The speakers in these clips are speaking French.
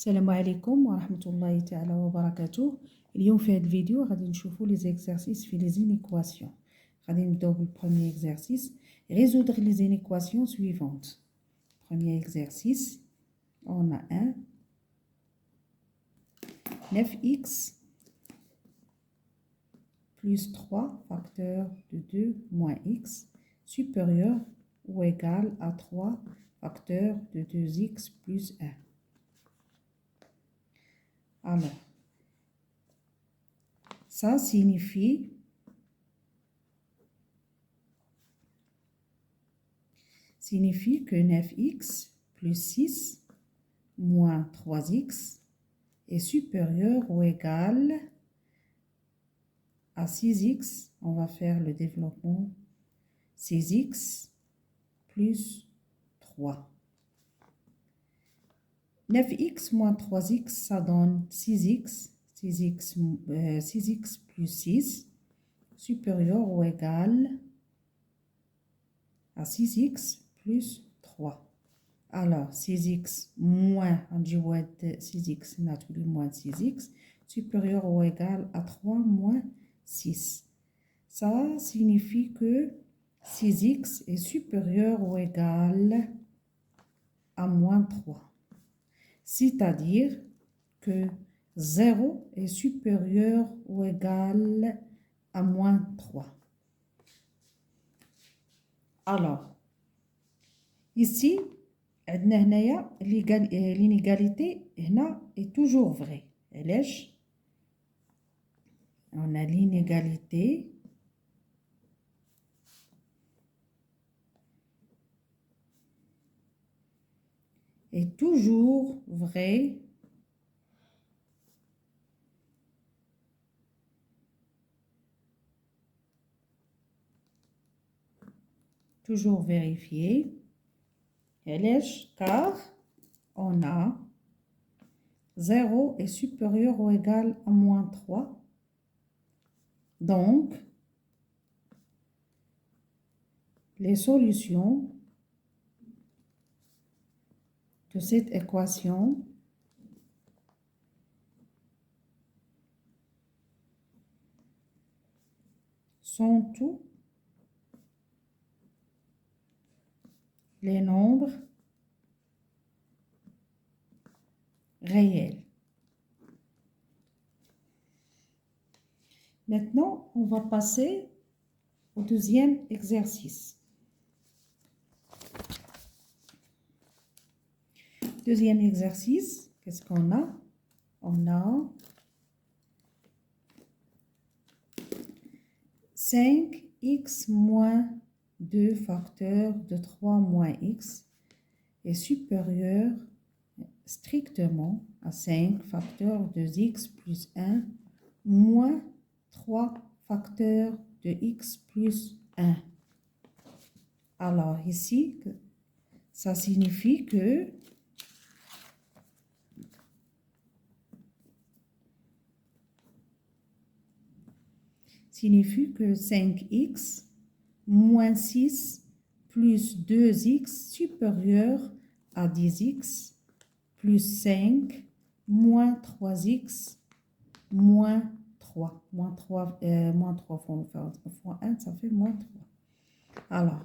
السلام عليكم ورحمة الله تعالى وبركاته. اليوم في هذا الفيديو غادي نشوفوا les exercices في les inéquations. غادي نبداو بالبروميير exercice. Résoudre les inéquations suivantes. Premier exercice, on a 1 9x plus 3 facteur de 2 moins x supérieur ou égal à 3 facteur de 2x plus 1. Alors, ça signifie que 9x plus 6 moins 3x est supérieur ou égal à 6x. On va faire le développement 6x plus 3. 9x moins 3x, ça donne 6x. 6x plus 6 supérieur ou égal à 6x plus 3. Alors, 6x moins, on dit 6x, naturellement moins 6x, supérieur ou égal à 3 moins 6. Ça signifie que 6x est supérieur ou égal à moins 3. C'est-à-dire que 0 est supérieur ou égal à moins 3. Alors, ici, l'inégalité est toujours vraie. On a l'inégalité est toujours vraie toujours vérifié. Car on a 0 est supérieur ou égal à moins 3. Donc, les solutions de cette équation sont tous les nombres réels. Maintenant, on va passer au deuxième exercice. Deuxième exercice, qu'est-ce qu'on a? On a 5x moins 2 facteur de 3 moins x est supérieur strictement à 5 facteur de x plus 1 moins 3 facteur de x plus 1. Alors ici, ça signifie que signifie que 5x moins 6 plus 2x supérieur à 10x plus 5 moins 3x moins 3. Moins 3 fois 1, ça fait moins 3. Alors,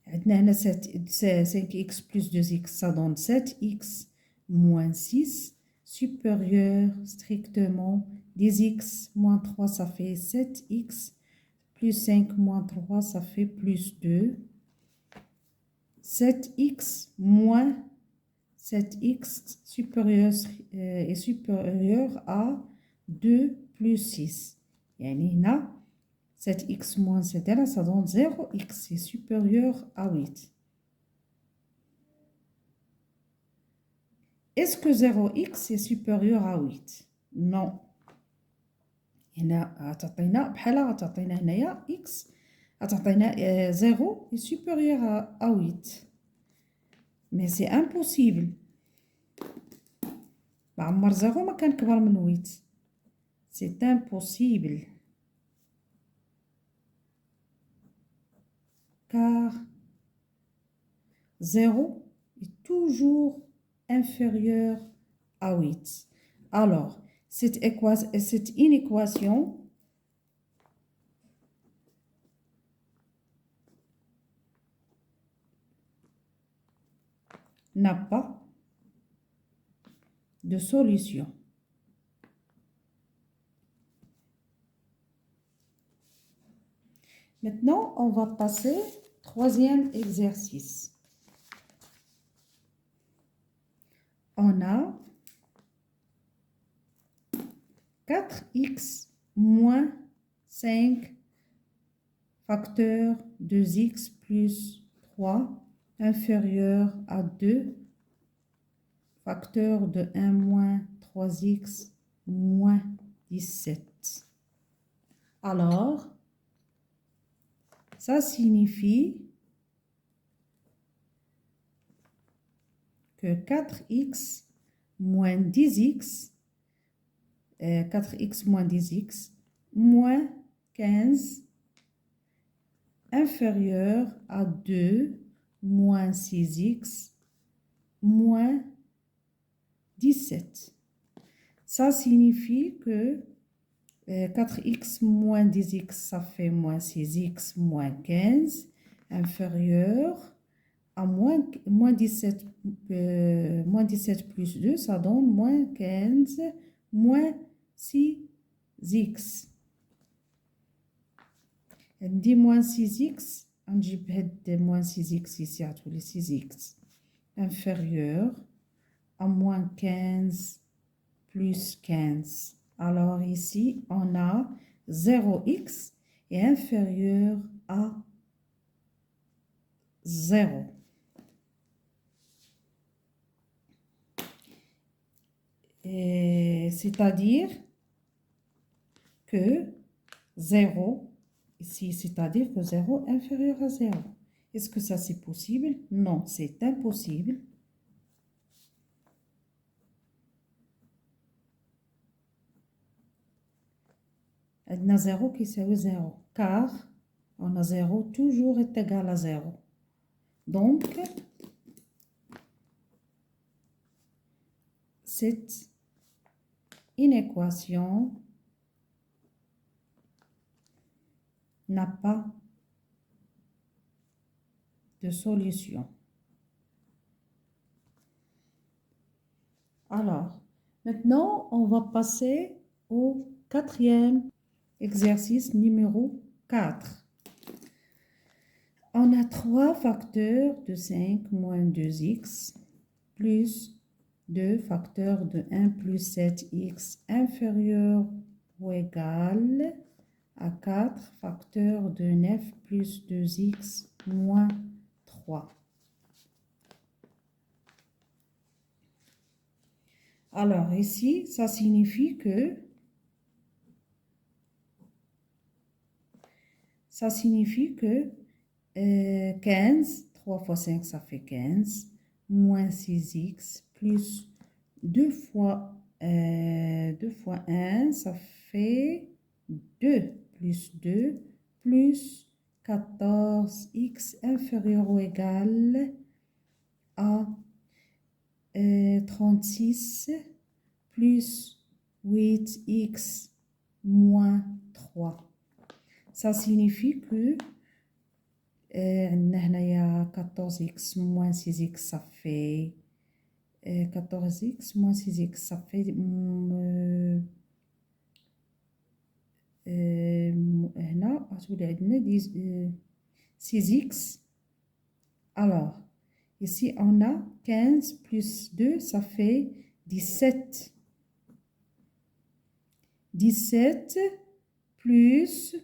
5x plus 2x, ça donne 7x moins 6 supérieur strictement 10x moins 3, ça fait 7x plus 5 moins 3, ça fait plus 2. 7x moins 7x est supérieur à 2 plus 6. يعني هنا 7x moins 7, ça donne 0x, c'est supérieur à 8. Est-ce que 0x est supérieur à 8? Non. هنا غتعطينا بحال غتعطينا هنايا x غتعطينا 0 est supérieur à 8. Mais c'est impossible. بعمر 0 ما كان كبر من 8. C'est impossible. Car 0 est toujours inférieur à 8. Alors, cette inéquation n'a pas de solution. Maintenant, on va passer au troisième exercice. On a 4x moins 5 facteur 2x plus 3 inférieur à 2 facteur de 1 moins 3x moins 17. Alors, ça signifie que 4x moins 10x, 4x moins 10x, moins 15 inférieur à 2 moins 6x moins 17. Ça signifie que 4x moins 10x, ça fait moins 6x moins 15, inférieur à moins 17, moins 17 plus 2, ça donne moins 15 moins 6x. On dit moins 6x, on dit moins 6x ici à tous les 6x, inférieur à moins 15 plus 15. Alors ici, on a 0x est inférieur à 0. C'est-à-dire que 0, ici, c'est-à-dire que 0 est inférieur à 0. Est-ce que ça c'est possible? Non, c'est impossible. On a 0 qui c'est 0, car on a 0 toujours est égal à 0. Donc, cette inéquation n'a pas de solution. Alors, maintenant, on va passer au quatrième exercice numéro 4. On a 3 facteurs de 5 moins 2x plus 2 facteurs de 1 plus 7x inférieur ou égal à 4 facteurs de 9 plus 2x moins 3. Alors ici, ça signifie que 15, 3 fois 5, ça fait 15, moins 6x, plus 2 fois 1, ça fait 2, plus 2, plus 14x inférieur ou égal à 36, plus 8x moins 3. Ça signifie que 14x moins 6x, ça fait 14x moins 6x, ça fait 6x. Alors, ici, on a 15 plus 2, ça fait 17. 17 plus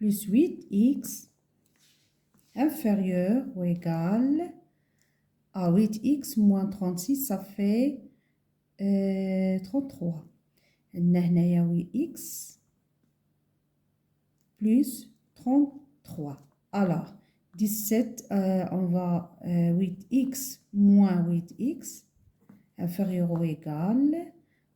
8x inférieur ou égal à 8x moins 36, ça fait 33. On a 8x plus 33. Alors, 17, on va 8x moins 8x inférieur ou égal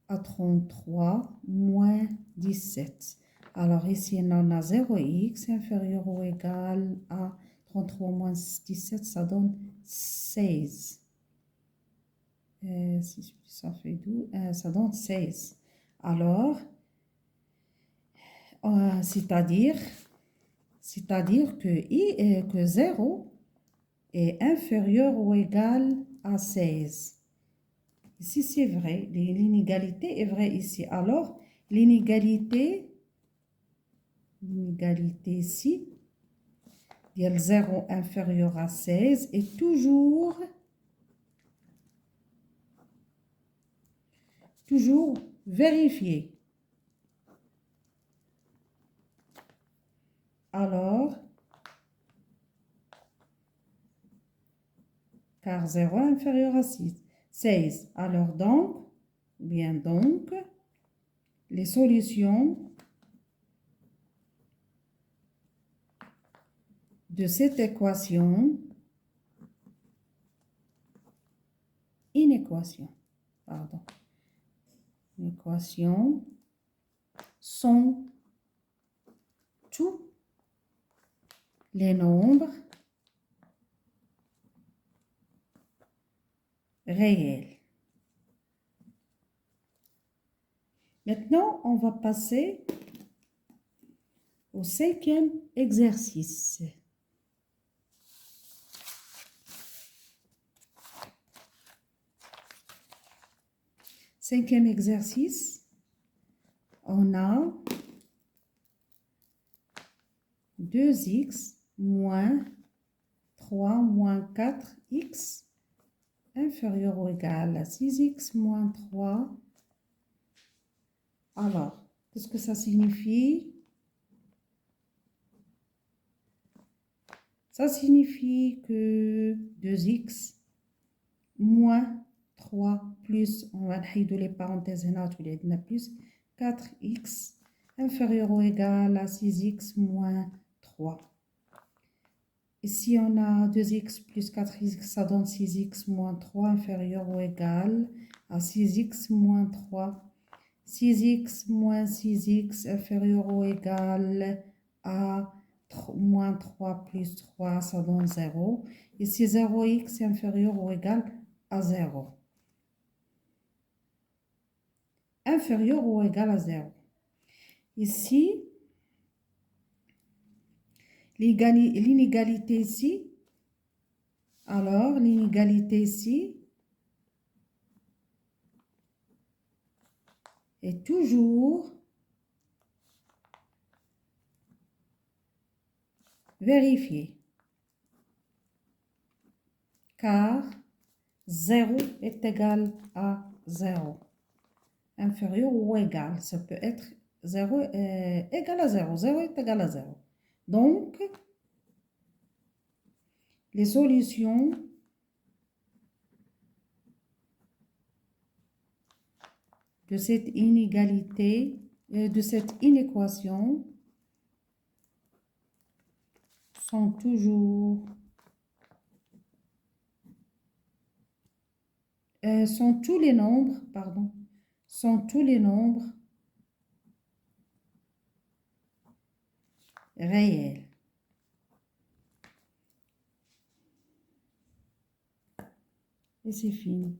à 33 moins 17. Alors ici, on a 0x inférieur ou égal à 33 moins 17, ça donne 16. 6 plus ça fait 12, ça donne 16. Alors, c'est-à-dire que 0 est inférieur ou égal à 16. Ici, c'est vrai. L'inégalité est vraie ici. Alors, l'inégalité ici, il y a le 0 inférieur à 16 est toujours vérifiée. Alors, car 0 inférieur à 16. Alors donc, les solutions de cette équation, sont tous les nombres réels. Maintenant, on va passer au 5e exercice. Cinquième exercice, on a 2x moins 3 moins 4x inférieur ou égal à 6x moins 3. Alors, qu'est-ce que ça signifie? Ça signifie que 2x moins 3 plus, on va نحيدو les parenthèses هنا وتولي عندنا plus 4x inférieur ou égal à 6x moins 3. Ici, on a 2x plus 4x, ça donne 6x moins 3 inférieur ou égal à 6x moins 3. 6x moins 6x inférieur ou égal à moins 3 plus 3, ça donne 0. Ici, 0x inférieur ou égal à 0. Inférieur ou égal à 0. Ici, l'inégalité ici, alors l'inégalité ici est toujours vérifiée, car 0 est égal à 0. Inférieur ou égal, ça peut être 0 égal à 0. 0 est égal à 0. Donc, les solutions de cette inégalité, de cette inéquation sont toujours sont tous les nombres réels. Et c'est fini.